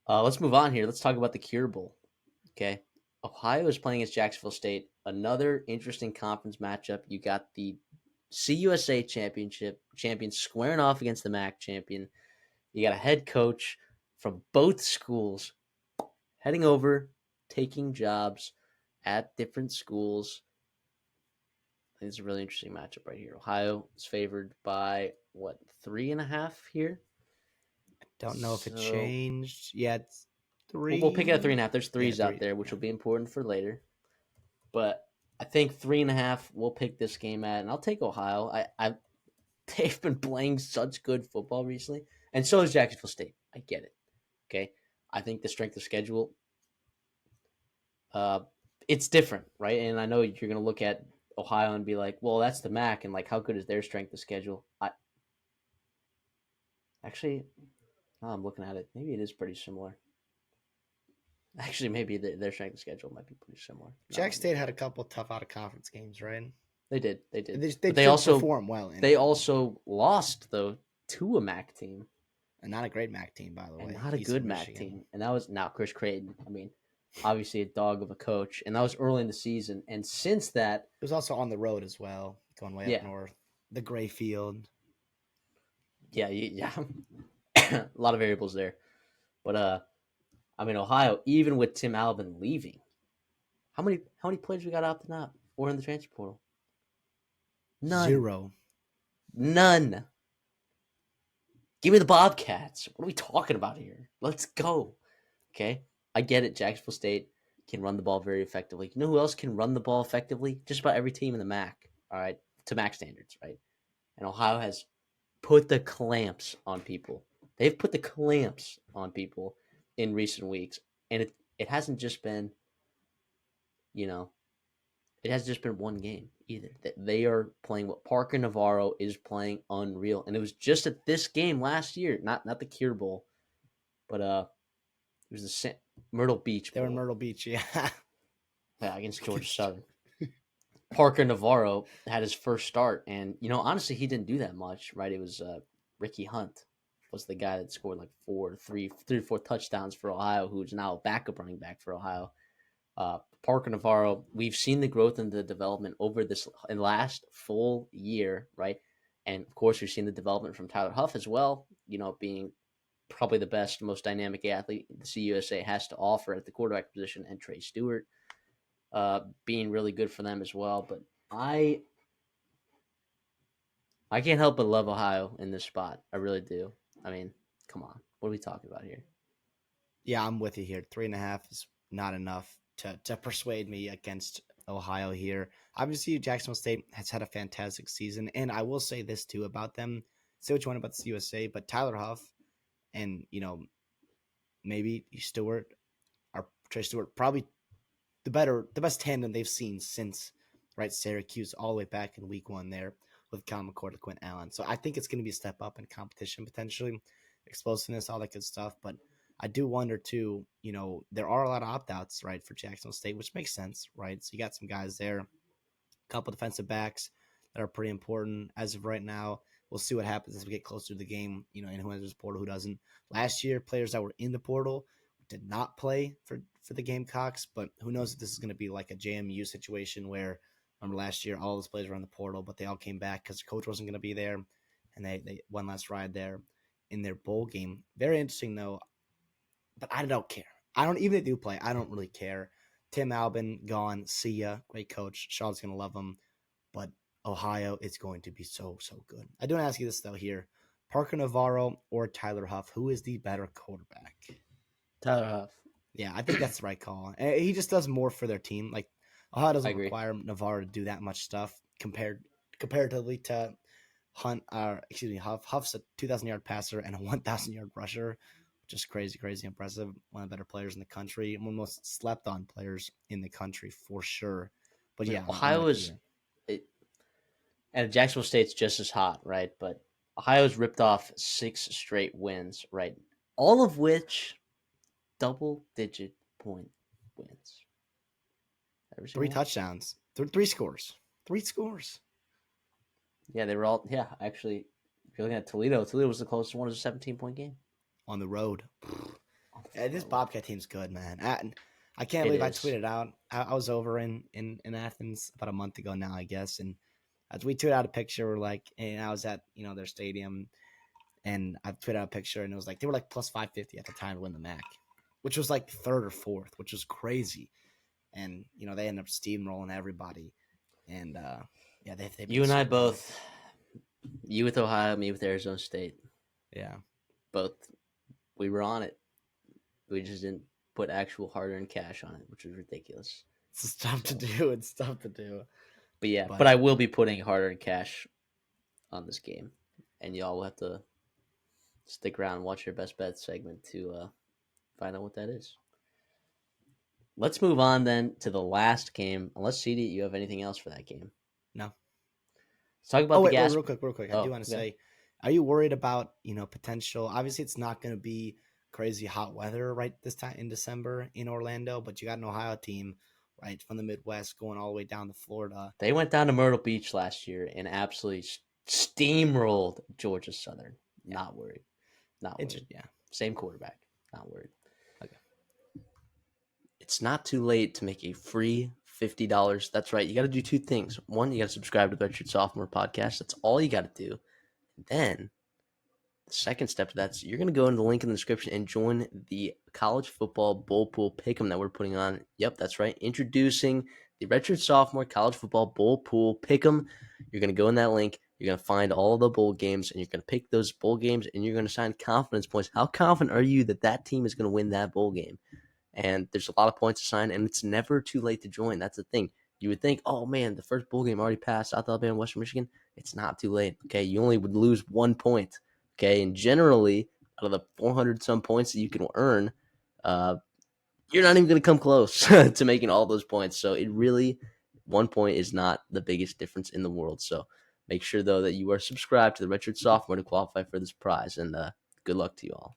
Let's move on here. Let's talk about the Cure Bowl. Okay. Ohio is playing against Jacksonville State. Another interesting conference matchup. You got the CUSA championship champion squaring off against the MAC champion. You got a head coach from both schools heading over, taking jobs at different schools. I think it's a really interesting matchup right here. Ohio is favored by what, 3.5 here? Don't know if it So changed. Yeah, it's we'll pick it at 3. 3.5. There's Yeah, threes out 3. there, which Yeah. will be important for later. But I think 3.5. We'll pick this game at, and I'll take Ohio. They've been playing such good football recently, and so is Jacksonville State. I get it. Okay, I think the strength of schedule, uh, it's different, right? And I know you're going to look at Ohio and be like, well, that's the MAC, and like, how good is their strength of schedule? I actually, now I'm looking at it. Maybe it is pretty similar. Actually, maybe their strength of schedule might be pretty similar. Now Jack that I'm State looking had at a it, couple tough out of conference games, right? they did, They but they should also perform well in they it. also lost though to a MAC team. And not a great MAC team, by the And way. not a good Eastern MAC Michigan. team. And that was now Chris Creighton. I mean, obviously a dog of a coach, and that was early in the season. And since that, It was also on the road as well, going way up yeah, north. The Gray Field. yeah, a lot of variables there. But I mean, Ohio, even with Tim Alvin leaving, how many players we got opting out or in the transfer portal? None, 0. none. Give me the Bobcats. What are we talking about here? Let's go. Okay, I get it. Jacksonville State can run the ball very effectively. You know who else can run the ball effectively? Just about every team in the MAC. All right, to MAC standards, right? And Ohio has put the clamps on people. They've put the clamps on people in recent weeks, and it hasn't just been, you know, it has just been one game either. They are playing what Parker Navarro is playing unreal, and it was just at this game last year, not the Cure Bowl, but it was the Myrtle Beach They were in Bowl, Myrtle Beach, yeah. yeah, against Georgia Southern. Parker Navarro had his first start, and honestly, he didn't do that much, right? It was Ricky Hunt was the guy that scored like three or four touchdowns for Ohio, who's now a backup running back for Ohio. Parker Navarro, we've seen the growth and the development over this last full year, right? And of course, we've seen the development from Tyler Huff as well. Being probably the best, most dynamic athlete the CUSA has to offer at the quarterback position, and Trey Stewart being really good for them as well. But I I can't help but love Ohio in this spot. I really do. I mean, come on, what are we talking about here? Yeah, I'm with you here. 3.5 is not enough to persuade me against Ohio here. Obviously, Jacksonville State has had a fantastic season, and I will say this too about them. Say what you want about the USA, but Tyler Huff and maybe Stewart or Trey Stewart probably the best tandem they've seen since Syracuse all the way back in week 1 there with Cal McCord and Quint Allen. So I think it's going to be a step up in competition potentially, explosiveness, all that good stuff. But I do wonder too. There are a lot of opt outs for Jacksonville State, which makes sense, right? So you got some guys there, a couple defensive backs that are pretty important as of right now. We'll see what happens as we get closer to the game, and who enters the portal, who doesn't. Last year, players that were in the portal did not play for the Gamecocks, but who knows if this is going to be like a JMU situation where, remember last year, all those players were on the portal, but they all came back because the coach wasn't going to be there, and they one last ride there in their bowl game. Very interesting, though, but I don't care. I don't, even if they do play, I don't really care. Tim Albin, gone, see ya, great coach. Charlotte's going to love him, but Ohio is going to be so, so good. I do want to ask you this, though, here. Parker Navarro or Tyler Huff, who is the better quarterback? Tyler Huff. Yeah, I think that's the right call. And he just does more for their team. Like Ohio I doesn't agree. require Navarro to do that much stuff comparatively to Hunt. Excuse me, Huff. Huff's a 2,000-yard passer and a 1,000-yard rusher, which is crazy, crazy impressive. One of the better players in the country, one of the most slept-on players in the country for sure. But I mean, yeah, I'm Ohio with you is, here. it, and Jacksonville State's just as hot, right? But Ohio's ripped off 6 straight wins, right? All of which double-digit point wins. Every Three single one. touchdowns, three scores, 3 scores Yeah, they were all. Yeah, actually, if you're looking at Toledo was the closest one. It was a 17-point game on the road. This Bobcat team's good, man. I can't It believe I is. tweeted out. I was over in Athens about a month ago now, I guess, and as we tweeted out a picture, we're like, and I was at their stadium, and I tweeted out a picture, and it was like they were like plus 550 at the time to win the MAC, which was like third or fourth, which was crazy. And they ended up steamrolling everybody, and yeah, they've been You and I so good. both. You with Ohio, me with Arizona State. Yeah, Both. We were on it. We just didn't put actual hard-earned cash on it, which was ridiculous. it's tough to So, do. It's tough to do. but yeah, but But I will be putting hard-earned cash on this game, and y'all will have to stick around and watch your best bet segment to find out what that is. Let's move on then to the last game. Unless CD, you have anything else for that game? no. Let's talk Oh about the wait, gas. real quick. I do Oh, want to okay. say, are you worried about potential? Obviously, it's not going to be crazy hot weather right this time in December in Orlando, but you got an Ohio team right from the Midwest going all the way down to Florida. They went down to Myrtle Beach last year and absolutely steamrolled Georgia Southern. Yeah, Not worried. Not worried. yeah. Same quarterback. Not worried. Okay. It's not too late to make a free $50. That's right. You got to do two things. One, you got to subscribe to the Redshirt Sophomore podcast. That's all you got to do. And then the second step to that is you're going to go into the link in the description and join the college football bowl pool pick'em that we're putting on. Yep, that's right. Introducing the Redshirt Sophomore college football bowl pool pick'em. You're going to go in that link. You're going to find all the bowl games, and you're going to pick those bowl games, and you're going to sign confidence points. How confident are you that that team is going to win that bowl game? And there's a lot of points to sign, and it's never too late to join. That's the thing. You would think, oh man, the first bowl game already passed, South Alabama, Western Michigan. It's not too late. Okay, you only would lose 1 point. Okay, and generally, out of the 400 some points that you can earn, uh, you're not even going to come close to making all those points. So it really, 1 point is not the biggest difference in the world. So make sure though that you are subscribed to the Redshirt Sophomore to qualify for this prize. And good luck to you all.